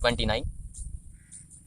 29।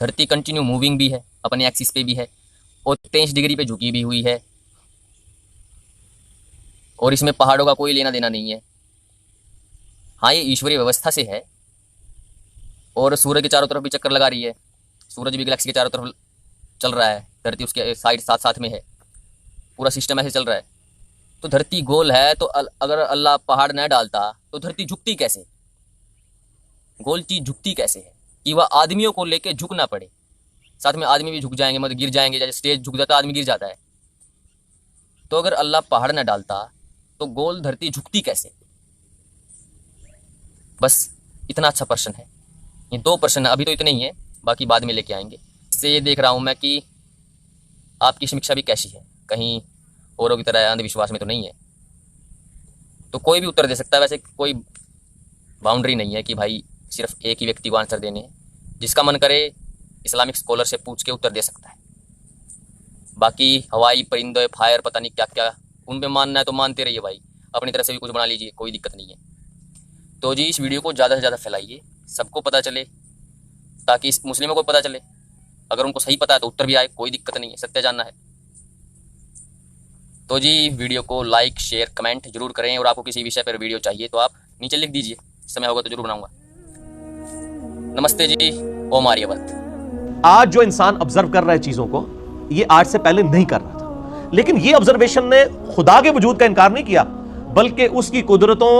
دھرتی continue moving بھی ہے، اپنے ایکسس پہ بھی ہے، اور 23 ڈگری پہ جھکی بھی ہوئی ہے، اور اس میں پہاڑوں کا کوئی لینا دینا نہیں ہے۔ ہاں یہ ایشوری ویوستھا سے ہے، اور سورج کے چاروں طرف بھی چکر لگا رہی ہے، سورج بھی گلیکسی کے چاروں طرف چل رہا ہے، دھرتی اس کے سائڈ ساتھ ساتھ میں ہے، پورا سسٹم ایسے چل رہا ہے۔ تو دھرتی گول ہے، تو اگر اللہ پہاڑ نہ ڈالتا تو دھرتی جھکتی کیسے؟ گول چیز جھکتی کیسے ہے کہ وہ آدمیوں کو لے کے جھکنا پڑے، ساتھ میں آدمی بھی جھک جائیں گے، مطلب گر جائیں گے، جیسے اسٹیج جھک جاتا ہے آدمی گر جاتا ہے۔ تو اگر اللہ پہاڑ نہ ڈالتا تو گول دھرتی جھکتی کیسے؟ بس اتنا اچھا پرشن ہے، یہ 2% ہے، ابھی تو اتنے ہی ہیں، باقی بعد میں لے کے آئیں گے۔ اس سے یہ دیکھ رہا ہوں میں کہ آپ کی سمیکشا بھی کیسی ہے، کہیں اوروں کی طرح اندھ وشواس میں تو نہیں ہے۔ تو کوئی بھی اتر دے سکتا ہے، ویسے کوئی باؤنڈری نہیں ہے کہ بھائی صرف ایک ہی ویکتی کو آنسر دینے ہیں، جس کا من کرے اسلامک اسکالر سے پوچھ کے اتر دے سکتا ہے۔ باقی ہوائی پرندے فائر پتہ نہیں کیا کیا، ان پہ ماننا ہے تو مانتے رہیے بھائی، اپنی طرف سے بھی کچھ بنا لیجیے، کوئی دقت نہیں ہے۔ تو جی اس ویڈیو کو زیادہ سے زیادہ پھیلائیے، سب کو پتہ چلے، تاکہ اس مسلموں کو پتہ چلے، اگر ان کو صحیح پتہ ہے تو اتر بھی آئے، کوئی دقت نہیں ہے، ستیہ جاننا ہے۔ تو جی ویڈیو کو لائک شیئر کمنٹ ضرور کریں، اور آپ کو کسی وشے پر ویڈیو چاہیے تو آپ نیچے لکھ دیجئے، سمے ہوگا تو ضرور بناؤں گا۔ نمستے جی، اوم آریہ ورت۔ آج جو انسان آبزرو کر رہا ہے چیزوں کو، یہ آج سے پہلے نہیں کر رہا تھا، لیکن یہ آبزرویشن نے خدا کے وجود کا انکار نہیں کیا، بلکہ اس کی قدرتوں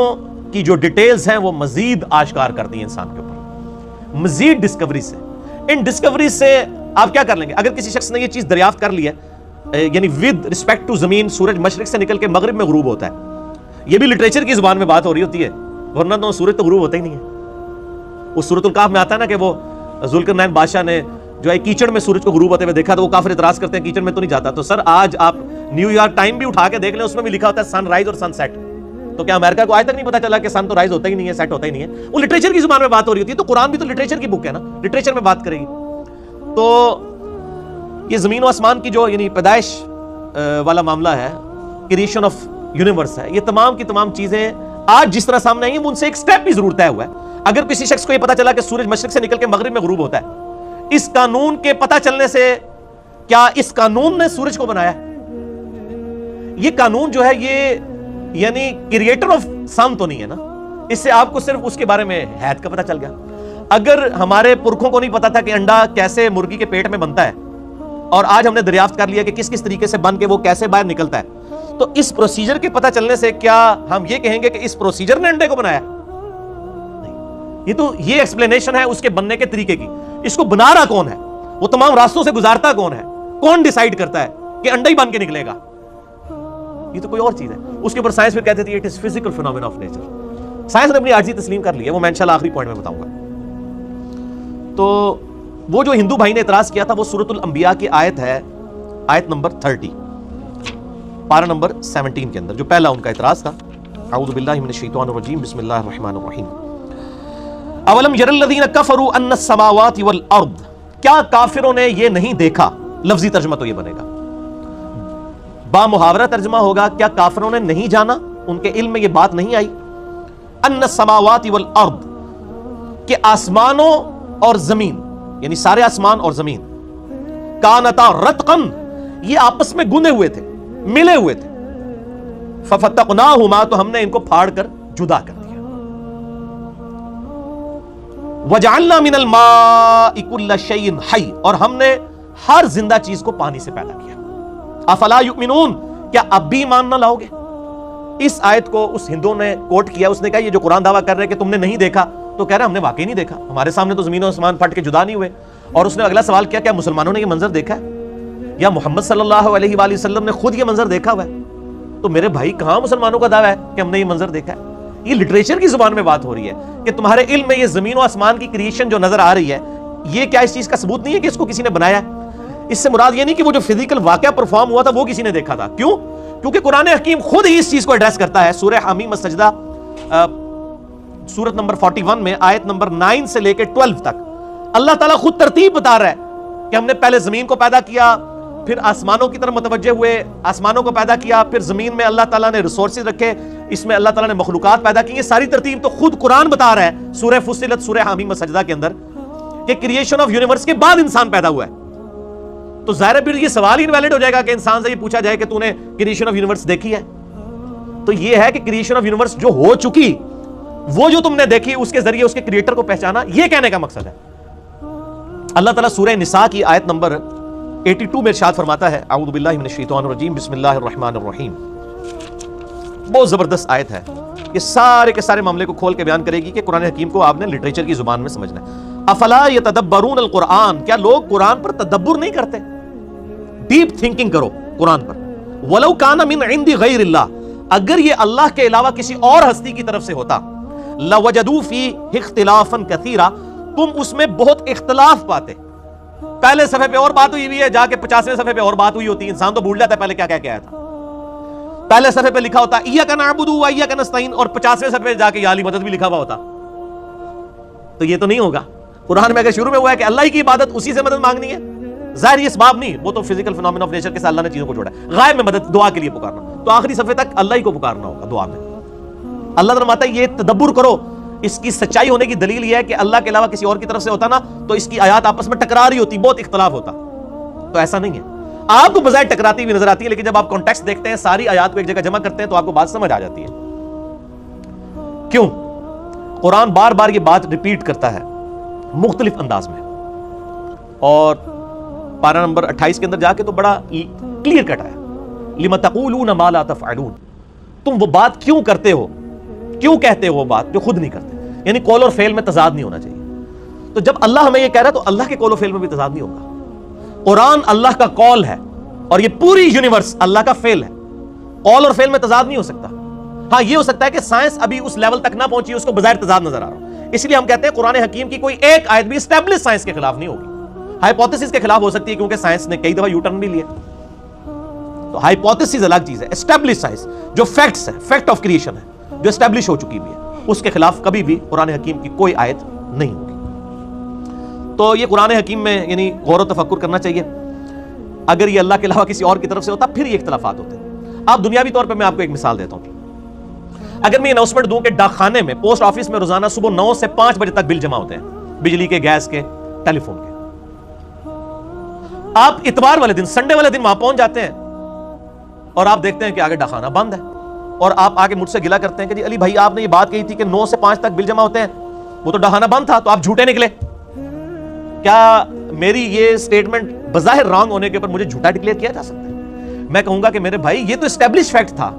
کی جو ڈیٹیلز ہیں وہ مزید آشکار کر دی انسان کے اوپر، مزید ڈسکوری سے۔ ان ڈسکوری سے آپ کیا کر لیں گے؟ اگر کسی شخص نے یہ چیز دریافت کر لی ہے، یعنی ود رسپیکٹ ٹو زمین سورج مشرق سے نکل کے مغرب میں غروب ہوتا ہے، یہ بھی لٹریچر کی زبان میں بات ہو رہی ہوتی ہے، ورنہ تو سورج تو غروب ہوتا ہی نہیں ہے۔ اس سورۃ الکہف میں آتا ہے نا کہ وہ ذوالقرنین بادشاہ نے جو ہے کیچڑ میں سورج کو غروب ہوتے ہوئے دیکھا، تو وہ کافر اعتراض کرتے ہیں کیچڑ میں تو نہیں جاتا۔ تو سر آج آپ نیو یارک ٹائم بھی اٹھا کے دیکھ لیں، اس میں بھی لکھا ہوتا ہے سن رائز اور سن سیٹ۔ تو کیا امریکہ کو آج تک نہیں پتا چلا کہ سن تو رائز ہوتا ہی نہیں ہے، سیٹ ہوتا ہی نہیں ہے؟ وہ لٹریچر کی زبان میں بات ہو رہی ہوتی ہے، تو قرآن بھی تو لٹریچر کی بک ہے نا، لٹریچر میں بات کرے گی۔ تو یہ زمین و آسمان کی جو یعنی پیدائش والا معاملہ ہے، کریشن آف یونیورس ہے، یہ تمام کی تمام چیزیں آج جس طرح سامنے آئی ہیں، ان سے ایک سٹیپ بھی ضرور طے ہوا ہے۔ اگر کسی شخص کو یہ پتا چلا کہ سورج مشرق سے نکل کے مغرب میں غروب ہوتا ہے، اس قانون کے پتہ چلنے سے کیا اس قانون نے سورج کو بنایا ہے؟ یہ قانون جو ہے یہ یعنی کریٹر آف سن تو نہیں ہے نا، اس سے آپ کو صرف اس کے بارے میں حید کا پتہ چل گیا۔ اگر ہمارے پرکھوں کو نہیں پتا تھا کہ انڈا کیسے مرغی کے پیٹ میں بنتا ہے، اور آج ہم نے دریافت کر لیا کہ کس کس طریقے سے بن کے وہ کیسے باہر نکلتا ہے، تو اس پروسیجر کے پتہ چلنے سے کیا ہم یہ کہیں گے کہ اس پروسیجر نے انڈے کو بنایا؟ نہیں، یہ تو یہ ایکسپلینیشن ہے اس کے بننے کے طریقے کی۔ اس کو بنا رہا کون ہے؟ وہ تمام راستوں سے گزارتا کون ہے؟ کون ڈیسائیڈ کرتا ہے کہ انڈا ہی بن کے نکلے گا؟ یہ تو کوئی اور چیز ہے۔ اس کے اوپر سائنس پھر کہتے تھے it is physical phenomena of nature. Science نے اپنی عاجزی تسلیم کر لی ہے، وہ میں انشاءاللہ آخری پوائنٹ میں بتاؤں گا۔ تو وہ جو ہندو بھائی نے اعتراض کیا تھا، وہ سورۃ الانبیاء کی آیت ہے، آیت نمبر 30 پارہ نمبر 17 کے اندر جو پہلا ان کا اعتراض تھا۔ اعوذ باللہ من الشیطان الرجیم، بسم اللہ الرحمن الرحیم۔ اولم یر الذین کفروا ان السماوات والارض، کیا کافروں نے یہ نہیں دیکھا؟ لفظی ترجمہ تو یہ بنے گا، با محاورہ ترجمہ ہوگا، کیا کافروں نے نہیں جانا، ان کے علم میں یہ بات نہیں آئی؟ ان السماوات والارض، کہ آسمانوں اور زمین، یعنی سارے آسمان اور زمین، کانتا رتقا، یہ آپس میں گنے ہوئے تھے، ملے ہوئے تھے، ففتقناہما، تو ہم نے ان کو پھاڑ کر جدا کر دیا۔ وجعلنا من الماء كل شيء حي، اور ہم نے ہر زندہ چیز کو پانی سے پیدا کیا۔ افلا یؤمنون، کیا اب بھی ایمان نہ لاؤ گے؟ اس آیت کو اس ہندو نے کوٹ کیا، اس نے کہا یہ جو قرآن دعویٰ کر رہے کہ تم نے نہیں دیکھا، تو کہہ رہا ہم نے واقعی نہیں دیکھا، ہمارے سامنے تو زمین و آسمان پھٹ کے جدا نہیں ہوئے۔ اور اس نے اگلا سوال کیا مسلمانوں نے یہ منظر دیکھا ہے، یا محمد صلی اللہ علیہ وآلہ وسلم نے خود یہ منظر دیکھا ہوا ہے؟ تو میرے بھائی کہاں مسلمانوں کا دعویٰ ہے کہ ہم نے یہ منظر دیکھا ہے؟ یہ لٹریچر کی زبان میں بات ہو رہی ہے کہ تمہارے علم میں یہ زمین و آسمان کی کریشن جو نظر آ رہی ہے، یہ کیا اس چیز کا ثبوت نہیں ہے کہ اس کو کسی نے بنایا ہے؟ اس سے مراد یہ نہیں کہ وہ جو فزیکل واقعہ پرفارم ہوا تھا وہ کسی نے دیکھا تھا۔ کیوں؟ کیونکہ قرآن حکیم خود ہی اس چیز کو ایڈریس کرتا ہے۔ سورہ حمیم السجدہ سورت نمبر 41 میں آیت نمبر 9 سے لے کے 12 تک اللہ تعالیٰ خود ترتیب بتا رہا ہے کہ ہم نے پہلے زمین کو پیدا کیا، پھر آسمانوں کی طرف متوجہ ہوئے، آسمانوں کو پیدا کیا، پھر زمین میں اللہ تعالیٰ نے ریسورسز رکھے، اس میں اللہ تعالیٰ نے مخلوقات پیدا کی۔ یہ ساری ترتیب تو خود قرآن بتا رہا ہے سورہ فصلت، سورہ حمیم السجدہ کے اندر۔ کہ کریشن آف یونیورس کے بعد انسان پیدا ہوا ہے، تو ظاہر ہے پھر یہ سوال ہی انویلڈ ہو جائے گا کہ انسان سے یہ پوچھا جائے کہ تو نے کریشن آف یونیورس دیکھی ہے؟ تو یہ ہے کہ کریشن آف یونیورس جو ہو چکی، وہ جو تم نے دیکھی اس کے ذریعے اس کے کریٹر کو پہچانا، یہ کہنے کا مقصد ہے۔ اللہ تعالیٰ سورہ نساء کی آیت نمبر 82 میں ارشاد فرماتا ہے، اعوذ باللہ من الشیطان الرجیم، بسم اللہ الرحمن الرحیم۔ بہت زبردست آیت ہے، یہ سارے کے سارے معاملے کو کھول کے بیان کرے گی کہ قرآن حکیم کو آپ نے لٹریچر کی زبان میں سمجھنا ہے۔ افلا یتدبرون القرآن، کیا لوگ قرآن پر تدبر نہیں کرتے؟ ڈیپ تھنکنگ کرو قرآن پر۔ ولو کان من عند غیر اللہ، اگر یہ اللہ کے علاوہ کسی اور ہستی کی طرف سے ہوتا، لوجدوا فیہ اختلافا کثیرا، تم اس میں بہت اختلاف پاتے۔ پہلے صفحے پہ اور بات ہوئی ہے، جا کے 50ویں صفحے پہ اور بات ہوئی ہوتی، انسان تو بھول جاتا ہے پہلے کیا کہہ کے آیا تھا۔ پہلے صفحے پہ لکھا ہوتا ایاک نعبد و ایاک نستعین، اور 50ویں صفحے پہ جا کے یا علی مدد بھی لکھا ہوا ہوتا۔ تو یہ تو نہیں ہوگا۔ قرآن میں اگر شروع میں ہوا ہے کہ اللہ ہی کی عبادت، اسی سے مدد مانگنی ہے، ظاہر یہ اسباب نہیں، وہ تو فزیکل فینومینا آف نیچر کے ساتھ اللہ نے چیزوں کو جوڑا ہے۔ غائب میں مدد، دعا کے لیے پکارنا، تو آخری صفحے تک اللہ ہی کو پکارنا ہوگا دعا میں۔ اللہ فرماتا ہے یہ تدبر کرو، اس کی سچائی ہونے کی دلیل یہ ہے کہ اللہ کے علاوہ کسی اور کی طرف سے ہوتا نا تو اس کی آیات آپس میں ٹکرا رہی ہوتی، بہت اختلاف ہوتا۔ تو ایسا نہیں ہے، آپ کو بظاہر ٹکراتی ہوئی نظر آتی ہے، لیکن جب آپ کانٹیکسٹ دیکھتے ہیں، ساری آیات کو ایک جگہ جمع کرتے ہیں تو آپ کو بات سمجھ آ جاتی ہے۔ کیوں؟ قرآن بار بار یہ بات ریپیٹ کرتا ہے مختلف انداز میں، اور پارہ نمبر 28 کے اندر جا کے تو بڑا کلیئر کٹ ہے، لِمَ تَقُولُونَ مَا لَا تَفْعَلُونَ، تم وہ بات کیوں کرتے ہو، کیوں کہتے ہو وہ بات جو خود نہیں کرتے؟ یعنی قول اور فعل میں تضاد نہیں ہونا چاہیے۔ تو جب اللہ ہمیں یہ کہہ رہا ہے تو اللہ کے قول و فعل میں بھی تضاد نہیں ہوگا۔ قرآن اللہ کا قول ہے اور یہ پوری یونیورس اللہ کا فعل ہے، قول اور فعل میں تضاد نہیں ہو سکتا۔ ہاں یہ ہو سکتا ہے کہ سائنس ابھی اس لیول تک نہ پہنچی، اس کو بظاہر تضاد نظر آ رہا ہو، اس لیے ہم کہتے ہیں قرآن حکیم کی کوئی ایک آیت بھی اسٹیبلش سائنس کے خلاف نہیں ہوگی، ہائپوتھیسس کے خلاف ہو سکتی ہے، کیونکہ سائنس نے کئی دفعہ یو ٹرن بھی لیا۔ تو ہائپوتھیسس الگ چیز ہے، اسٹیبلش سائنس جو فیکٹس ہے، فیکٹ آف کریشن ہے، جو اسٹیبلش ہو چکی بھی ہے، اس کے خلاف کبھی بھی قرآن حکیم کی کوئی آیت نہیں ہوگی۔ تو یہ قرآن حکیم میں یعنی غور و تفکر کرنا چاہیے۔ اگر یہ اللہ کے علاوہ کسی اور کی طرف سے ہوتا پھر یہ اختلافات ہوتے ہیں۔ اب دنیاوی طور پہ میں آپ کو ایک مثال دیتا ہوں۔ اگر میں اناؤنسمنٹ دوں کہ ڈاک خانے میں، پوسٹ آفس میں روزانہ صبح 9 سے 5 بجے تک بل جمع ہوتے ہیں، بجلی کے، گیس کے، ٹیلی فون کے، آپ اتوار والے دن، سنڈے والے دن وہاں پہنچ جاتے ہیں اور آپ دیکھتے ہیں کہ آگے ڈاک خانہ بند ہے، اور آپ آگے مجھ سے گلا کرتے ہیں کہ جی علی بھائی آپ نے یہ بات کہی تھی کہ 9 سے 5 تک بل جمع ہوتے ہیں، وہ تو ڈاک خانہ بند تھا، تو آپ جھوٹے نکلے۔ کیا میری یہ سٹیٹمنٹ بظاہر رانگ ہونے کے اوپر مجھے جھوٹا ڈکلیئر کیا جا سکتا ہے؟ میں کہوں گا کہ میرے بھائی یہ تو اسٹیبلش فیکٹ تھا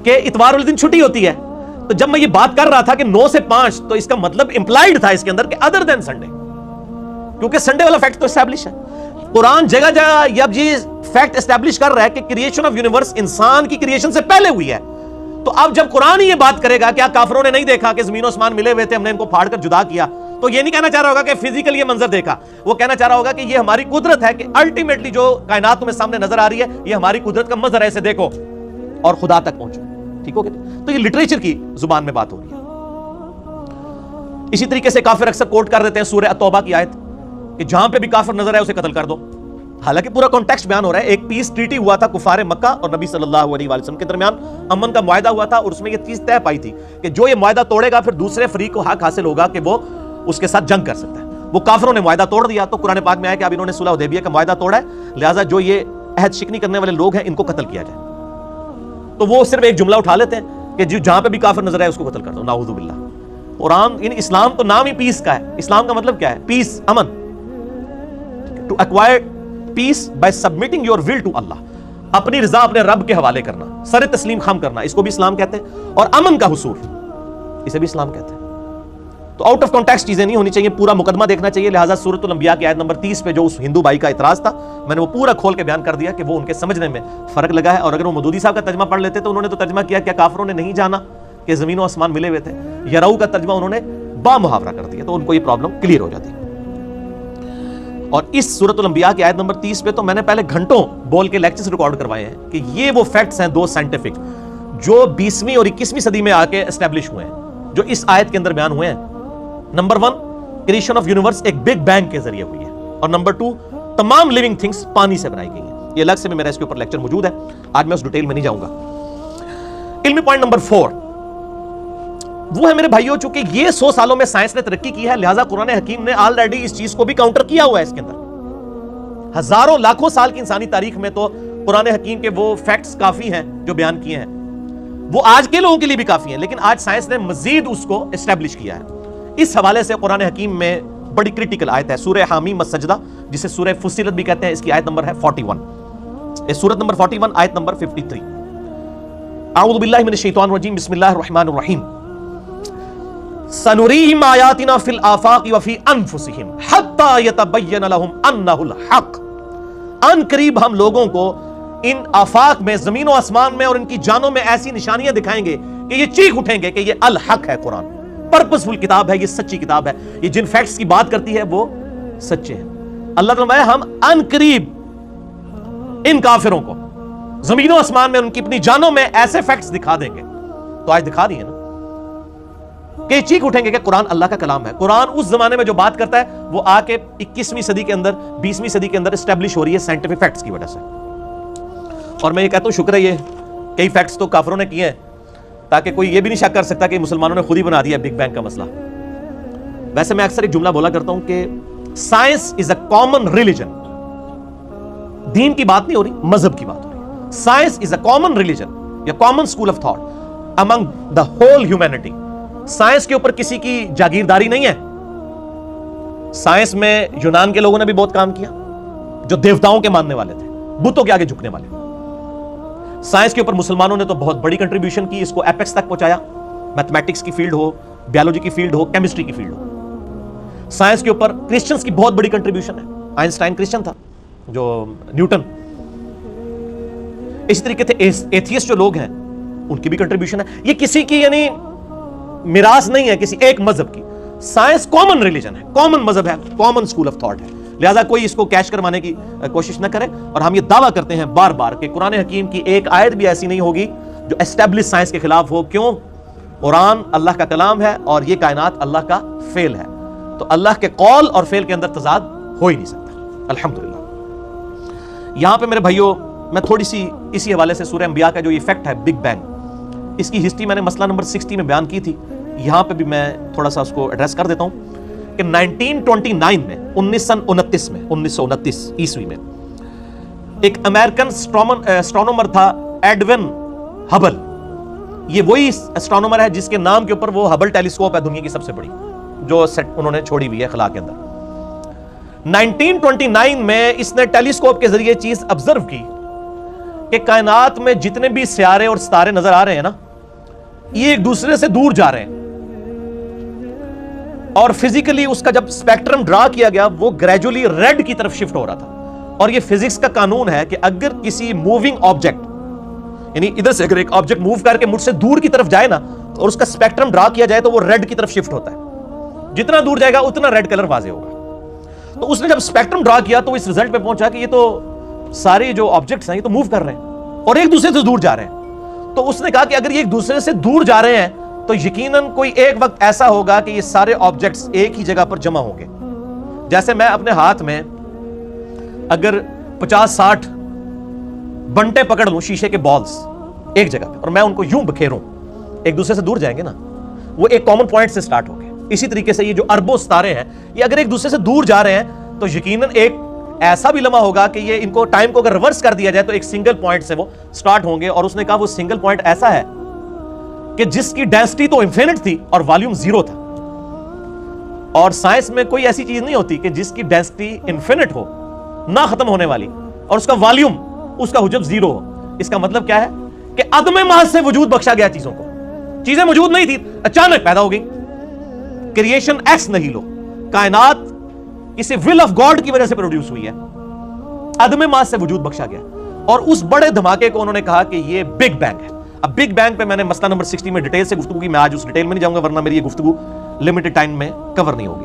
کہ اتوار والے دن چھٹی ہوتی ہے، تو جب میں یہ بات کر رہا تھا کہ 9 سے 5 تو اس کا مطلب امپلائڈ تھا اس کے اندر کہ ادر دین سنڈے، کیونکہ سنڈے والا فیکٹ تو اسٹیبلش ہے۔ قرآن جگہ جگہ اب یہ فیکٹ اسٹیبلش کر رہا ہے کہ کریشن آف یونیورس انسان کی کریشن سے پہلے ہوئی ہے۔ تو اب جب قرآن یہ بات کرے گا کہ کافروں نے نہیں دیکھا کہ زمین و آسمان ملے ہوئے تھے، ہم نے ان کو پھاڑ کر جدا کیا، تو یہ نہیں کہنا چاہ رہا ہوگا کہ فزیکل یہ منظر دیکھا، وہ کہنا چاہ رہا ہوگا کہ یہ ہماری قدرت ہے، کہ الٹیمیٹلی جو کائنات تمہیں سامنے نظر آ رہی ہے یہ ہماری قدرت کا منظر ہے، اسے دیکھو اور خدا تک پہنچو۔ ٹھیک ہو گیا؟ تو یہ لٹریچر کی زبان میں بات ہو رہی ہے۔ اسی طریقے سے کافر اکثر کوٹ کر دیتے ہیں سورہ التوبہ کی آیت کہ جہاں پہ بھی کافر نظر آئے اسے قتل کر دو، حالانکہ پورا کانٹیکسٹ بیان ہو رہا ہے۔ ایک پیس ٹریٹی ہوا تھا کفار مکہ اور نبی صلی اللہ علیہ وسلم کے درمیان، امن کا معاہدہ ہوا تھا، اور اس میں یہ چیز طے پائی تھی کہ جو یہ معاہدہ توڑے گا پھر دوسرے فریق کو حق حاصل ہوگا کہ وہ اس کے ساتھ جنگ کر سکتا ہے۔ وہ کافروں نے معاہدہ توڑ دیا، تو قرآن پاک میں آیا کہ اب انہوں نے صلح حدیبیہ کا معاہدہ توڑا ہے، لہٰذا جو یہ عہد شکنی کرنے والے لوگ ہیں ان کو قتل کیا جائے۔ تو وہ صرف ایک جملہ اٹھا لیتے ہیں کہ جہاں پہ بھی کافر نظر آئے اس کو قتل کر دو، نعوذ باللہ۔ قرآن اسلام تو نام ہی پیس کا ہے، اسلام کا مطلب کیا ہے؟ پیس، امن۔ To acquire peace by submitting your will to Allah, اپنی رضا اپنے رب کے حوالے کرنا، سر تسلیم خم کرنا، اس کو بھی اسلام کہتے ہیں، اور امن کا حصول اسے بھی اسلام کہتے ہیں۔ تو آؤٹ آف کانٹیکسٹ چیزیں نہیں ہونی چاہیے، پورا مقدمہ دیکھنا چاہیے۔ لہٰذا سورۃ الانبیاء کی آیت نمبر 30 پہ جو اس ہندو بھائی کا اعتراض تھا، میں نے وہ پورا کھول کے بیان کر دیا کہ وہ ان کے سمجھنے میں فرق لگا ہے، اور اگر وہ مودودی صاحب کا ترجمہ پڑھ لیتے تو انہوں نے تو ترجمہ کیا کیا کافروں نے نہیں جانا کہ زمین و آسمان ملے ہوئے تھے، یرو کا ترجمہ انہوں نے با محاورہ کر دیا، تو ان کو یہ پرابلم کلیئر ہو جاتی۔ اور اس سورۃ الانبیاء کی آیت نمبر 30 پہ تو میں نے پہلے گھنٹوں بول کے لیکچرز ریکارڈ کروائے ہیں کہ یہ وہ فیکٹس ہیں دو سائنٹیفک جو 20ویں اور 21ویں صدی میں آ کے اسٹیبلش ہوئے ہیں، جو اس آیت کے اندر بیان ہوئے ہیں۔ نمبر 1، کریشن آف یونیورس ایک بگ بینگ کے ذریعے ہوئی ہے، اور نمبر 2، تمام لیونگ تھنگس پانی سے بنائی گئی ہیں۔ یہ الگ سے میرا اس کے اوپر لیکچر موجود ہے، آج میں اس ڈیٹیل میں نہیں جاؤں گا۔ علمی پوائنٹ نمبر 4، وہ ہے میرے بھائیوں، چونکہ یہ 100 سالوں میں سائنس نے ترقی کی ہے، لہٰذا قرآن حکیم نے آلریڈی اس چیز کو بھی کاؤنٹر کیا ہوا ہے۔ اس کے اندر ہزاروں لاکھوں سال کی انسانی تاریخ میں تو قرآن حکیم کے وہ فیکٹس کافی ہیں جو بیان کیے ہیں، وہ آج کے لوگوں کے لیے بھی کافی ہیں، لیکن آج سائنس نے مزید اس کو اسٹیبلش کیا ہے۔ اس حوالے سے قرآن حکیم میں بڑی کرٹیکل آیت ہے سورہ حامیم السجدہ، جسے سورہ فصلت بھی کہتے ہیں، اس کی آیت نمبر ہے 41، اس سورت نمبر 41 آیت نمبر 53۔ اعوذ باللہ من الشیطان الرجیم، بسم اللہ الرحمن الرحیم۔ سنریہم آیاتنا فی الآفاق وفی انفسہم حتی یتبین لہم انہ الحق۔ ان قریب ہم لوگوں کو ان آفاق میں، زمین و آسمان میں اور ان کی جانوں میں ایسی نشانیاں دکھائیں گے کہ یہ چیخ اٹھیں گے کہ یہ الحق ہے، قرآن پرپسفل کتاب ہے، یہ سچی کتاب ہے، یہ جن فیکٹس کی بات کرتی ہے وہ سچے ہیں۔ اللہ تعالیٰ ہم ان قریب ان کافروں کو زمین و آسمان میں ان کی اپنی جانوں میں ایسے فیکٹس دکھا دیں گے، تو آج دکھا دیے نا، کہ یہ چیخ اٹھیں گے کہ قرآن اللہ کا کلام ہے۔ قرآن اس زمانے میں جو بات کرتا ہے وہ آ کے 21ویں صدی کے اندر، 20ویں صدی کے اندر اسٹیبلش ہو رہی ہے سائنٹیفک فیکٹس کی وجہ سے۔ اور میں یہ کہتا ہوں شکر ہے، یہ کئی فیکٹس تو کافروں نے کیے ہیں تاکہ کوئی یہ بھی نہیں شک کر سکتا کہ مسلمانوں نے خود ہی بنا دیا بگ بینگ کا مسئلہ۔ ویسے میں اکثر ایک جملہ بولا کرتا ہوں کہ science is a common religion, دین کی بات نہیں ہو رہی، مذہب کی بات ہو رہی ہے۔ Science is a common religion یا common school of thought among the whole humanity. Science کے اوپر کسی کی جاگیرداری نہیں ہے۔ سائنس میں یونان کے لوگوں نے بھی بہت کام کیا، جو دیوتاؤں کے ماننے والے تھے، بتوں کے آگے جھکنے والے۔ سائنس کے اوپر مسلمانوں نے تو بہت بڑی کنٹریبیوشن کی، اس کو ایپیکس تک پہنچایا، میتھمیٹکس کی فیلڈ ہو، بیولوجی کی فیلڈ ہو، کیمسٹری کی فیلڈ ہو۔ سائنس کے اوپر کرسچنز کی بہت بڑی کنٹریبیوشن ہے، آئنسٹائن کرسچن تھا، جو نیوٹن۔ اسی طریقے سے ایتھیسٹ جو لوگ ہیں ان کی بھی کنٹریبیوشن ہے۔ یہ کسی کی یعنی میراث نہیں ہے کسی ایک مذہب کی۔ سائنس کامن ریلیجن ہے، کامن مذہب ہے، کامن اسکول آف تھاٹ ہے، لہذا کوئی اس کو کیش کروانے کی کوشش نہ کرے۔ اور ہم یہ دعویٰ کرتے ہیں بار بار کہ قرآن حکیم کی ایک آیت بھی ایسی نہیں ہوگی جو اسٹیبلش سائنس کے خلاف ہو۔ کیوں؟ قرآن اللہ کا کلام ہے اور یہ کائنات اللہ کا فعل ہے، تو اللہ کے قول اور فعل کے اندر تضاد ہو ہی نہیں سکتا، الحمدللہ۔ یہاں پہ میرے بھائیوں میں تھوڑی سی اسی حوالے سے سورہ انبیاء کا جو یہ فیکٹ ہے بگ بینگ، اس کی ہسٹری میں نے مسئلہ نمبر 60 میں بیان کی تھی، یہاں پہ بھی میں تھوڑا سا اس کو ایڈریس کر دیتا ہوں کہ 1929 میں 1929 عیسوی میں ایک امریکن اسٹرونومر تھا ایڈون ہبل۔ یہ وہی اسٹرونومر ہے جس کے نام کے اوپر وہ ہبل ٹیلیسکوپ ہے دنیا کی سب سے بڑی، جو سیٹ انہوں نے چھوڑی ہوئی ہے خلا کے اندر۔ 1929 میں اس نے ٹیلیسکوپ کے ذریعے چیز آبزرو کی کہ کائنات میں جتنے بھی سیارے اور ستارے نظر آ رہے ہیں نا، یہ ایک دوسرے سے دور جا رہے ہیں، اور فزیکلی اس کا جب اسپیکٹرم ڈرا کیا گیا وہ گریجولی ریڈ کی طرف شفٹ ہو رہا تھا۔ اور یہ فزکس کا قانون ہے کہ اگر کسی موونگ آبجیکٹ، یعنی ادھر سے اگر ایک آبجیکٹ موو کر کے مجھ سے دور کی طرف جائے نا اور اس کا اسپیکٹرم ڈرا کیا جائے تو وہ ریڈ کی طرف شفٹ ہوتا ہے، جتنا دور جائے گا اتنا ریڈ کلر واضح ہوگا۔ تو اس نے جب اسپیکٹرم ڈرا کیا تو اس ریزلٹ پہ پہنچا کہ یہ تو سارے جو آبجیکٹس ہیں یہ تو موو کر رہے ہیں اور ایک دوسرے سے دور جا رہے ہیں۔ تو اس نے کہا کہ اگر یہ ایک دوسرے سے دور جا رہے ہیں تو یقیناً کوئی ایک وقت ایسا ہوگا کہ یہ سارے آبجیکٹس ایک ہی جگہ پر جمع ہوں گے۔ جیسے میں اپنے ہاتھ میں اگر 50-60 بنٹے پکڑ لوں شیشے کے بالز ایک جگہ پہ اور میں ان کو یوں بکھیروں، ایک دوسرے سے دور جائیں گے نا، وہ ایک کامن پوائنٹ سے سٹارٹ ہو گئے۔ اسی طریقے سے یہ جو اربوں ستارے ہیں یہ اگر ایک دوسرے سے دور جا رہے ہیں تو یقیناً ایک ایسا بھی لمحہ ہوگا کہ یہ ان کو ٹائم کو اگر ریورس کر دیا جائے تو ایک سنگل پوائنٹ سے وہ سٹارٹ ہوں گے۔ اور اس نے کہا وہ سنگل پوائنٹ ایسا ہے کہ جس کی ڈینسٹی تو انفینٹ تھی اور والیوم 0 تھا۔ اور سائنس میں کوئی ایسی چیز نہیں ہوتی کہ جس کی ڈینسٹی انفینٹ ہو، نہ ختم ہونے والی، اور اس کا والیوم، اس کا حجم 0 ہو۔ اس کا مطلب کیا ہے کہ عدم محض سے وجود بخشا گیا چیزوں کو، چیزیں موجود نہیں تھی اچانک پیدا ہو گئی۔ کریشن ایکس نہیں لو، کائنات کسی ول آف گاڈ کی وجہ سے پروڈیوس ہوئی ہے، عدم محض سے وجود بخشا گیا۔ اور اس بڑے دھماکے کو انہوں نے کہا کہ یہ بگ بینگ ہے۔ اب بگ بینگ پہ میں نے مسئلہ نمبر 60 میں ڈیٹیل سے گفتگو کی، میں آج اس ڈیٹیل میں نہیں جاؤں گا ورنہ میری یہ گفتگو لمیٹڈ ٹائم میں کور نہیں ہوگی۔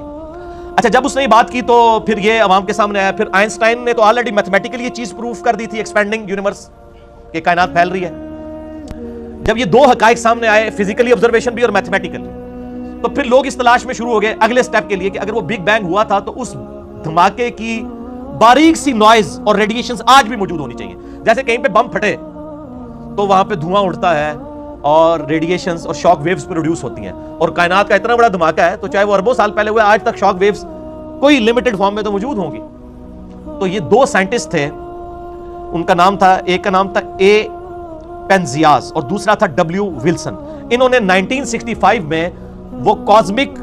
اچھا، جب اس نے یہ بات کی تو پھر یہ عوام کے سامنے آیا۔ پھر آئنسٹائن نے تو آلریڈی میتھمیٹیکلی یہ چیز پروف کر دی تھی، ایکسپینڈنگ یونیورس، کہ کائنات پھیل رہی ہے۔ جب یہ دو حقائق سامنے آئے، فزیکلی آبزرویشن بھی اور میتھمیٹیکلی، تو پھر لوگ اس تلاش میں شروع ہو گئے اگلے سٹیپ کے لیے کہ اگر وہ بگ بینگ ہوا تھا تو اس دھماکے کی باریک سی نوائز اور ریڈیشنز آج بھی موجود ہونی چاہیے۔ جیسے کہیں پہ بم پھٹے تو وہاں پہ دھواں اڑتا ہے اور ریڈیشنز اور شاک ویوز پروڈیوس ہوتی ہیں, اور کائنات کا اتنا بڑا دھماکہ ہے تو چاہے وہ اربوں سال پہلے ہوئے, آج تک شاک ویوز کوئی لمیٹڈ فارم میں تو موجود ہوں گی. تو یہ دو سائنٹسٹ تھے, ان کا نام تھا, ایک کا نام تھا اے پینزیاز اور دوسرا تھا ڈبلیو ولسن. انہوں نے 1965 میں وہ cosmic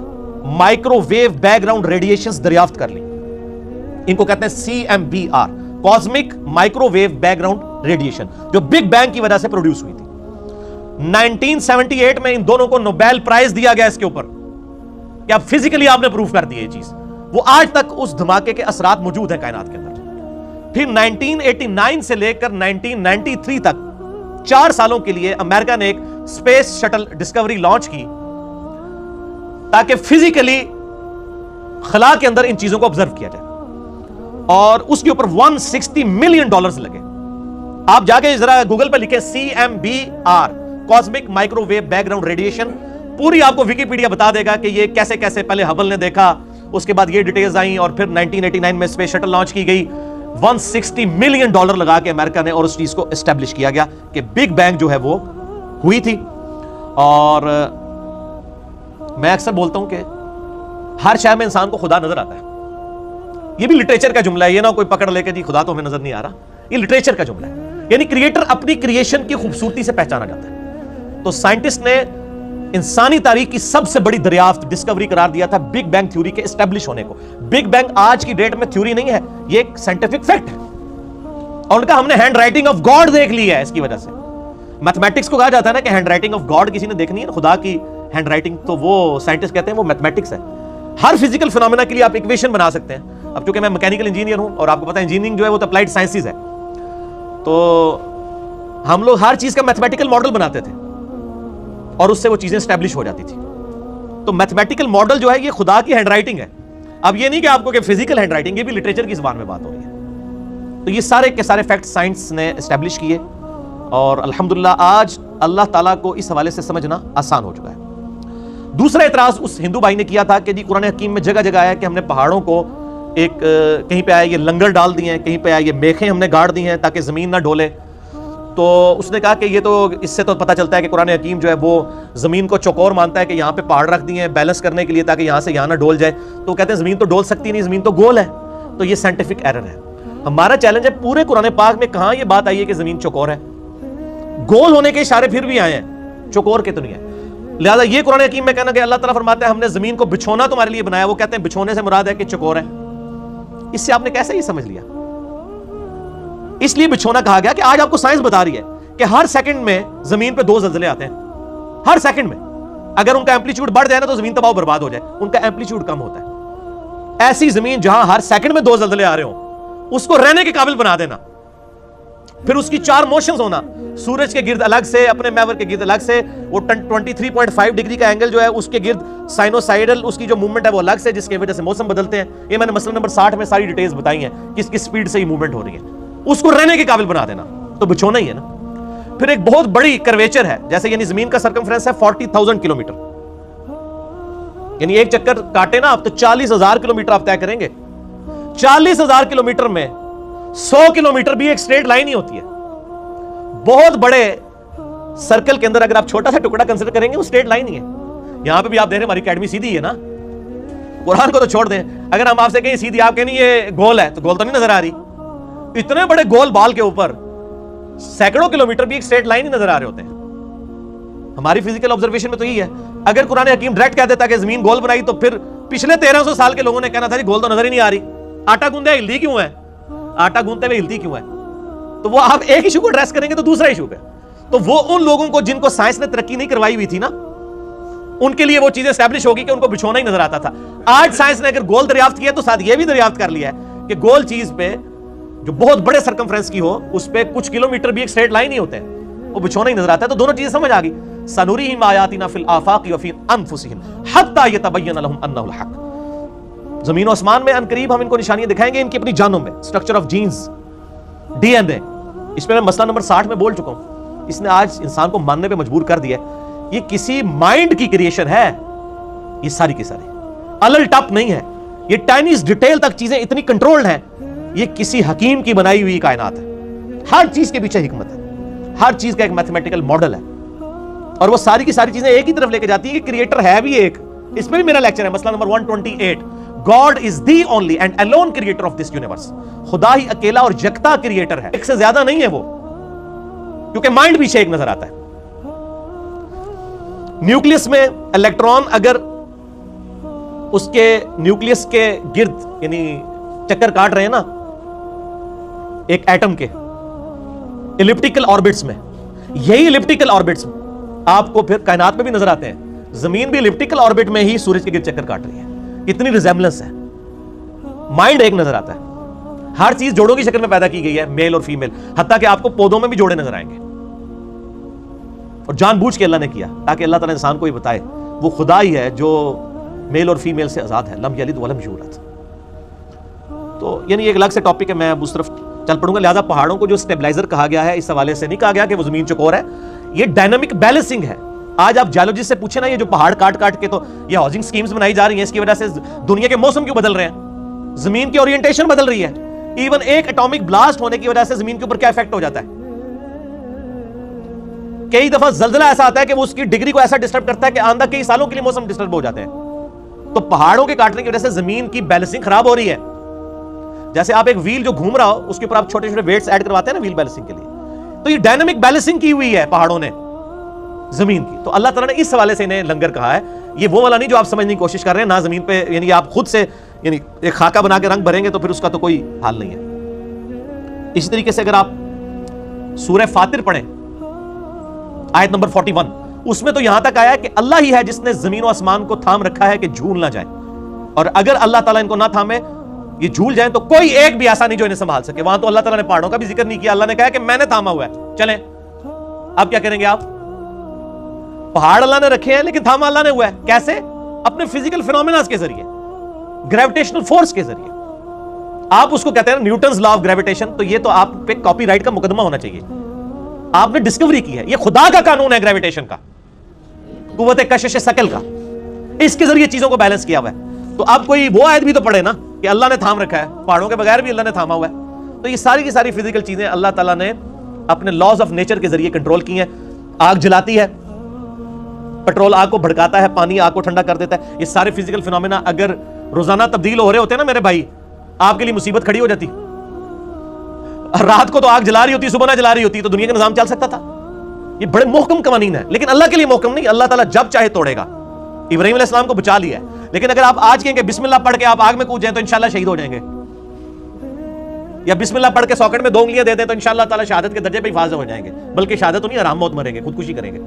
microwave background radiations دریافت کر لی. ان کو کہتے ہیں CMBR, cosmic microwave background radiation, جو بگ بینگ کی وجہ سے پروڈیوس ہوئی تھی. 1978 میں ان دونوں کو نوبیل پرائز دیا گیا اس کے اوپر کہ اب فزیکلی آپ نے پروف کر دی یہ چیز. وہ آج تک اس دھماکے کے اثرات موجود ہیں کائنات کے اندر. پھر 1989 سے لے کر 1993 تک 4 سالوں کے لیے امریکہ نے ایک اسپیس شٹل ڈسکوری لانچ کی تاکہ فزیکلی خلا کے اندر ان چیزوں کو آبزرو کیا جائے, اور اس کے اوپر $160 ملین لگے. آپ جا کے ذرا گوگل پہ لکھیں CMBR, cosmic microwave background radiation, پوری آپ کو ویکیپیڈیا بتا دے گا کہ یہ کیسے کیسے پہلے ہبل نے دیکھا, اس کے بعد یہ ڈیٹیلز آئیں, اور پھر 1989 میں اسپیس شٹل لانچ کی گئی. $160 ملین لگا کے امریکہ نے اور اس چیز کو اسٹیبلش کیا گیا کہ بگ بینگ جو ہے وہ ہوئی تھی. اور میں اکثر بولتا ہوں کہ ہر شے میں انسان کو خدا نظر آتا ہے. یہ بھی لٹریچر کا جملہ ہے, یہ نہ کوئی پکڑ لے کے جی خدا تو ہمیں نظر نہیں آ رہا, یہ لٹریچر کا جملہ ہے. یعنی کریٹر اپنی کریشن کی خوبصورتی سے پہچانا جاتا ہے. تو سائنٹسٹ نے انسانی تاریخ کی سب سے بڑی دریافت, ڈسکوری قرار دیا تھا بگ بینگ تھیوری کے اسٹیبلش ہونے کو. بگ بینگ آج کی ڈیٹ میں تھیوری نہیں ہے, یہ ایک سائنٹیفک فیکٹ ہے, اور ان کا ہم نے ہینڈ رائٹنگ آف گاڈ دیکھ لی ہے اس کی وجہ سے. میتھمیٹکس کو کہا جاتا ہے نا کہ ہینڈ رائٹنگ آف گاڈ کسی نے دیکھنی ہے, خدا کی ہینڈ رائٹنگ, تو وہ سائنٹسٹ کہتے ہیں وہ میتھمیٹکس ہے. ہر فزیکل فینومینا کے لیے آپ ایکویشن بنا سکتے ہیں. اب چونکہ میں میکینیکل انجینئر ہوں اور آپ کو پتا ہے انجینئرنگ جو ہے وہ تو اپلائیڈ سائنسز ہے, تو ہم لوگ ہر چیز کا میتھمیٹیکل ماڈل بناتے تھے اور اس سے وہ چیزیں اسٹیبلش ہو جاتی تھی. تو میتھمیٹیکل ماڈل جو ہے یہ خدا کی ہینڈ رائٹنگ ہے. اب یہ نہیں کہ آپ کو کہ فزیکل ہینڈ رائٹنگ, یہ بھی لٹریچر کی زبان میں بات ہو رہی ہے. تو یہ سارے کے سارے فیکٹ سائنس نے اسٹیبلش کیے, اور الحمدللہ آج اللہ تعالیٰ کو اس حوالے سے سمجھنا آسان ہو چکا ہے. دوسرا اعتراض اس ہندو بھائی نے کیا تھا کہ جی قرآن حکیم میں جگہ جگہ آیا کہ ہم نے پہاڑوں کو ایک کہیں پہ آیا یہ لنگر ڈال دی ہیں, کہیں پہ آیا یہ میخیں ہم نے گاڑ دی ہیں تاکہ زمین نہ ڈولے. تو اس نے کہا کہ یہ تو اس سے تو پتہ چلتا ہے کہ قرآن حکیم جو ہے وہ زمین کو چوکور مانتا ہے کہ یہاں پہ پہاڑ رکھ دیے ہیں بیلنس کرنے کے لیے تاکہ یہاں سے یہاں نہ ڈول جائے. تو کہتے ہیں زمین تو ڈول سکتی نہیں, زمین تو گول ہے. تو یہ سائنٹیفک ایرر ہے. ہمارا چیلنج ہے پورے قرآن پاک میں کہاں یہ بات آئی ہے کہ زمین چوکور ہے. گول ہونے کے اشارے پھر بھی آئے ہیں, چوکور کے تو نہیں ہے. لہٰذا یہ قرآن حکیم میں کہنا کہ اللہ تعالیٰ فرماتا ہے ہم نے زمین کو بچھونا تمہارے لیے بنایا, وہ کہتے ہیں بچھونے سے مراد ہے کہ چوکور ہے. اس سے آپ نے کیسے یہ سمجھ لیا؟ اس لیے بچھونا کہا گیا کہ آج آپ کو سائنس بتا رہی ہے کہ ہر سیکنڈ میں زمین پہ 2 زلزلے آتے ہیں, ہر سیکنڈ میں. اگر ان کا ایمپلیٹیوڈ بڑھ جائے نا تو زمین تباہ و برباد ہو جائے, ان کا ایمپلیٹیوڈ کم ہوتا ہے. ایسی زمین جہاں ہر سیکنڈ میں 2 زلزلے آ رہے ہوں, اس کو رہنے کے قابل بنا دینا. پھر اس کی 4 موشنز ہونا, سورج کے گرد الگ سے, اپنے محور کے گرد الگ سے, وہ 23.5 ڈگری کا اینگل جو ہے اس کے گرد سائنوسائیڈل اس کی جو موومنٹ ہے وہ الگ سے, جس کی وجہ سے موسم بدلتے ہیں. یہ میں نے مسئلہ نمبر 60 میں ساری ڈیٹیلز بتائی ہیں کس کس سپیڈ سے یہ موومنٹ ہو رہی ہے. اس کو رہنے کے قابل بنا دینا تو بچھونا ہی ہے نا. پھر ایک بہت بڑی کرویچر ہے, جیسے یعنی زمین کا سرکمفرنس ہے 40,000 کلومیٹر, یعنی ایک چکر کاٹے نا آپ تو 40,000 کلومیٹر آپ طے کریں گے. 40,000 کلومیٹر میں 100 کلومیٹر بھی ایک اسٹریٹ لائن ہی ہوتی ہے. بہت بڑے سرکل کے اندر اگر آپ چھوٹا سا ٹکڑا کنسیڈر کریں گے وہ اسٹریٹ لائن ہی ہے. یہاں پہ بھی آپ دیکھ رہے ہیں ہماری اکیڈمی سیدھی ہے نا, قرآن کو تو چھوڑ دیں, اگر ہم آپ سے کہیں سیدھی, آپ کہیں یہ گول ہے تو گول تو نہیں نظر آ رہی. اتنے بڑے گول بال کے اوپر سینکڑوں کلومیٹر بھی ایک اسٹریٹ لائن ہی نظر آ رہے ہوتے ہیں. ہماری فزیکل آبزرویشن میں تو یہی ہے. اگر قرآن حکیم ڈائریکٹ کہہ دیتا کہ زمین گول بنائی تو پھر پچھلے 1300 سال کے لوگوں نے کہنا تھا جی گول تو نظر ہی نہیں آ رہی, آٹا گوندے ہلتی کیوں ہے, آٹا گوندتے ہوئے ہلتی کیوں ہے. تو وہ آپ ایک ایشو کو ایڈریس کریں گے تو دوسرا ایشو پہ, تو وہ ان لوگوں کو جن کو سائنس نے ترقی نہیں کروائی ہوئی تھی نا, ان کے لیے وہ چیزیں اسٹیبلش ہوگی کہ ان کو بچھونا ہی نظر آتا تھا. آج سائنس نے اگر گول دریافت کیا تو ساتھ یہ بھی دریافت کر لیا ہے کہ گول چیز پہ جو بہت بڑے سرکمفرنس کی ہو اس پہ کچھ کلومیٹر بھی ایک اسٹریٹ لائن ہی ہوتے ہیں, وہ بچھونا ہی نظر آتا ہے. تو دونوں چیزیں سمجھ آ گئی. سنوریہم آیاتنا فی الآفاق وفی انفسہم حتی یتبین لہم انہ الحق. زمین و آسمان میں عنقریب ہم ان کو نشانیاں دکھائیں گے ان کی اپنی جانوں میں. Structure of genes, D N A, اس پہ میں مسئلہ نمبر 60 میں بول چکا ہوں. اس نے آج انسان کو ماننے پہ مجبور کر دیا ہے یہ کسی مائنڈ کی کریشن ہے. یہ ساری کی ساری الل ٹپ نہیں ہے, یہ ٹائنیز ڈیٹیل تک چیزیں اتنی کنٹرولڈ ہیں. یہ کسی حکیم کی بنائی ہوئی کائنات ہے. ہر چیز کے پیچھے حکمت ہے, ہر چیز کا ایک میتھمیٹیکل ماڈل ہے. اور وہ ساری کی ساری چیزیں ایک ہی طرف لے کے جاتی ہیں کہ کریٹر ہے بھی ایک. اس پہ بھی میرا لیکچر ہے, مسئلہ number 128. God is the only and alone creator of this universe. خدا ہی اکیلا اور یکتا کریٹر ہے, ایک سے زیادہ نہیں ہے وہ, کیونکہ مائنڈ پیچھے ایک نظر آتا ہے. نیوکلیس میں الیکٹران اگر اس کے نیوکلیس کے گرد یعنی چکر کاٹ رہے ہیں نا ایک ایٹم کے ایلپٹیکل آربٹس میں, یہی ایلپٹیکل آربٹس آپ کو پھر کائنات میں بھی نظر آتے ہیں. زمین بھی ایلپٹیکل آربٹ میں ہی سورج کے گرد چکر کاٹ رہی ہے. اتنی ریزیمبلنس ہے, مائنڈ ایک نظر آتا ہے. ہر چیز جوڑوں کی شکل میں پیدا کی گئی ہے, میل اور فیمیل, حتیٰ کہ آپ کو پودوں میں بھی جوڑے نظر آئیں گے, اور جان بوجھ کے اللہ نے کیا تاکہ اللہ تعالیٰ انسان کو یہ بتائے وہ خدا ہی ہے جو میل اور فیمیل سے آزاد ہے, لم یلد ولم یولد. تو یعنی ایک الگ سے ٹاپک ہے, میں اب اس طرف چل پڑوں گا. لہذا پہاڑوں کو جو اسٹیبلائزر کہا گیا ہے, اس حوالے سے نہیں کہا گیا کہ وہ زمین چکور ہے, یہ ڈائنامک بیلنسنگ ہے. آج آپ جیولوجسٹ سے پوچھیں نا, یہ جو پہاڑ کاٹ کاٹ کے تو یہ ہاؤسنگ سکیمز بنائی جا رہی ہیں, اس کی وجہ سے دنیا کے موسم کیوں بدل رہے ہیں, زمین کی اورینٹیشن بدل رہی ہے. ایون ایک ایٹامک بلاسٹ ہونے کی وجہ سے زمین کے اوپر کیا افیکٹ ہو جاتا ہے. کئی دفعہ زلزلہ ایسا آتا ہے کہ وہ اس کی ڈگری کو ایسا ڈسٹرب کرتا ہے کہ آئندہ کئی سالوں کے لیے موسم ڈسٹرب ہو جاتے ہیں. تو پہاڑوں کے کاٹنے کی وجہ سے زمین کی بیلنسنگ خراب ہو رہی ہے. جیسے آپ ایک ویل جو گھوم رہا ہو اس کے اوپر آپ چھوٹے چھوٹے ویٹس ایڈ کرواتے ہیں نا ویل بیلنسنگ کے لیے, تو یہ ڈائنامک بیلنسنگ کی ہوئی ہے پہاڑوں نے زمین کی. تو اللہ تعالیٰ نے اس حوالے سے انہیں لنگر کہا ہے. یہ وہ والا نہیں جو آپ سمجھنے کی کوشش کر رہے ہیں, نہ زمین پہ یعنی آپ خود سے یعنی ایک خاکہ بنا کے رنگ بھریں گے تو پھر اس کا تو کوئی حال نہیں ہے. اسی طریقے سے اگر آپ سورہ فاطر پڑھیں آیت نمبر 41, اس میں تو یہاں تک آیا ہے کہ اللہ ہی ہے جس نے زمین و آسمان کو تھام رکھا ہے کہ جھول نہ جائیں, اور اگر اللہ تعالیٰ ان کو نہ تھامے یہ جھول جائیں تو کوئی ایک بھی ایسا نہیں جو انہیں سنبھال سکے. وہاں تو اللہ تعالیٰ نے پہاڑوں کا بھی ذکر نہیں کیا, اللہ نے کہا کہ میں نے تھاما ہوا ہے, چلیں اب کیا کریں گے آپ. پہاڑ اللہ نے رکھے ہیں لیکن تھاما اللہ نے ہوا ہے. کیسے؟ اپنے فزیکل فینومیناز کے ذریعے, گریویٹیشنل فورس کے ذریعے. آپ اس کو کہتے ہیں نیوٹنز لا آف گریویٹیشن, تو یہ تو آپ پہ کاپی رائٹ کا مقدمہ ہونا چاہیے. آپ نے ڈسکوری کی ہے, یہ خدا کا قانون ہے گریویٹیشن کا, قوت کشش ثقل کا, اس کے ذریعے چیزوں کو بیلنس کیا ہوا ہے. تو اب کوئی وہ آیت بھی تو پڑھے نا کہ اللہ نے تھام رکھا ہے, پہاڑوں کے بغیر بھی اللہ نے تھاما ہوا ہے. تو یہ ساری کی ساری فزیکل چیزیں اللہ تعالیٰ نے اپنے لاز آف نیچر کے ذریعے کنٹرول کی ہیں. آگ جلاتی ہے, پیٹرول آگ کو بھڑکاتا ہے, پانی آگ کو ٹھنڈا کر دیتا ہے. یہ سارے فزیکل فینومینا اگر روزانہ تبدیل ہو رہے ہوتے نا میرے بھائی, آپ کے لیے مصیبت کھڑی ہو جاتی. رات کو تو آگ جلا رہی ہوتی, صبح نہ جلا رہی ہوتی, تو دنیا کا نظام چل سکتا تھا. یہ بڑے محکم قوانین ہیں, لیکن اللہ کے لیے محکم نہیں. اللہ تعالیٰ جب چاہے توڑے گا. ابراہیم علیہ السلام کو بچا لیا ہے, لیکن اگر آپ آج کہیں کہ بسم اللہ پڑھ کے آپ آگ میں کود جائیں تو انشاءاللہ شہید ہو جائیں گے, یا بسم اللہ پڑھ کے ساکٹ میں 2 انگلیاں دے دیں تو انشاءاللہ تعالیٰ شہادت کے درجے پہ حفاظ ہو جائیں گے. بلکہ شہادت تو نہیں, آرام موت مریں گے, خودکشی کریں گے.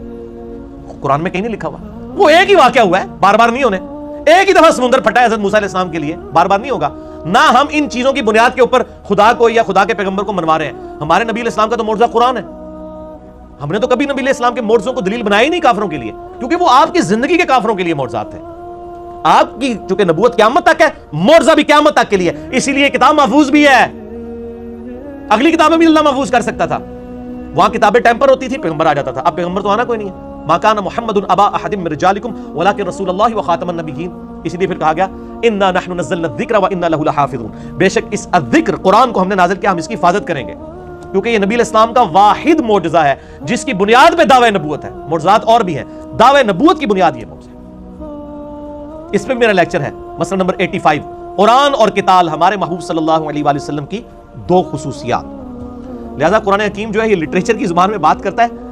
قرآن میں کہیں نہیں لکھا ہوا. وہ ایک ہی واقعہ ہوا ہے, بار بار نہیں ہونے. ایک ہی دفعہ سمندر پھٹا ہے حضرت موسیٰ علیہ السلام کے لیے, بار بار نہیں ہوگا. نہ ہم ان چیزوں کی بنیاد کے اوپر خدا کو یا خدا کے پیغمبر کو منوا رہے ہیں. ہمارے نبی علیہ السلام کا تو معجزہ قرآن ہے. ہم نے تو کبھی نبی علیہ السلام کے معجزوں کو دلیل بنایا ہی نہیں کافروں کے لیے, کیونکہ وہ آپ کی زندگی کے کافروں کے لیے معجزات تھے. آپ کی چونکہ نبوت قیامت تک ہے, معجزہ بھی قیامت تک کے لیے, اسی لیے کتاب محفوظ بھی ہے. اگلی کتابیں بھی اللہ محفوظ کر سکتا تھا. وہاں کتابیں ٹیمپر ہوتی تھی, پیغمبر آ جاتا تھا. اب پیغمبر تو آنا کوئی نہیں ہے. ما کان محمد ابا احد من رجالکم ولکن رسول اللہ وخاتم النبیین. اسی لیے پھر کہا گیا انا نحن نزلنا الذکر وانا له لحافظون. بے شک اس الذکر قرآن کو ہم نے نازل کیا, ہم اس کی حفاظت کریں گے, کیونکہ یہ نبی علیہ السلام کا واحد معجزہ ہے جس کی بنیاد پہ دعوی نبوت ہے. معجزات اور بھی ہیں, دعوی نبوت کی بنیاد یہ معجزہ ہے. اس پہ میرا لیکچر ہے, مسئلہ نمبر 85, قرآن اور قتال, ہمارے محبوب صلی اللہ علیہ وآلہ وسلم کی 2 خصوصیات. لہذا قرآن حکیم جو ہے یہ لٹریچر کی زبان میں بات کرتا ہے,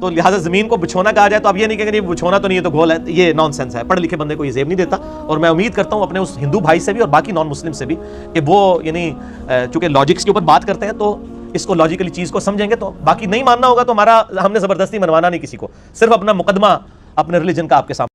تو لہذا زمین کو بچھونا کہا جائے تو اب یہ نہیں کہ بچھونا تو نہیں ہے تو گھول ہے, یہ نان سینس ہے. پڑھے لکھے بندے کو یہ زیب نہیں دیتا. اور میں امید کرتا ہوں اپنے اس ہندو بھائی سے بھی اور باقی نان مسلم سے بھی کہ وہ یعنی چونکہ لاجکس کے اوپر بات کرتے ہیں تو اس کو لاجیکلی چیز کو سمجھیں گے. تو باقی نہیں ماننا ہوگا تو ہم نے زبردستی منوانا نہیں کسی کو, صرف اپنا مقدمہ اپنے ریلیجن کا آپ کے سامنے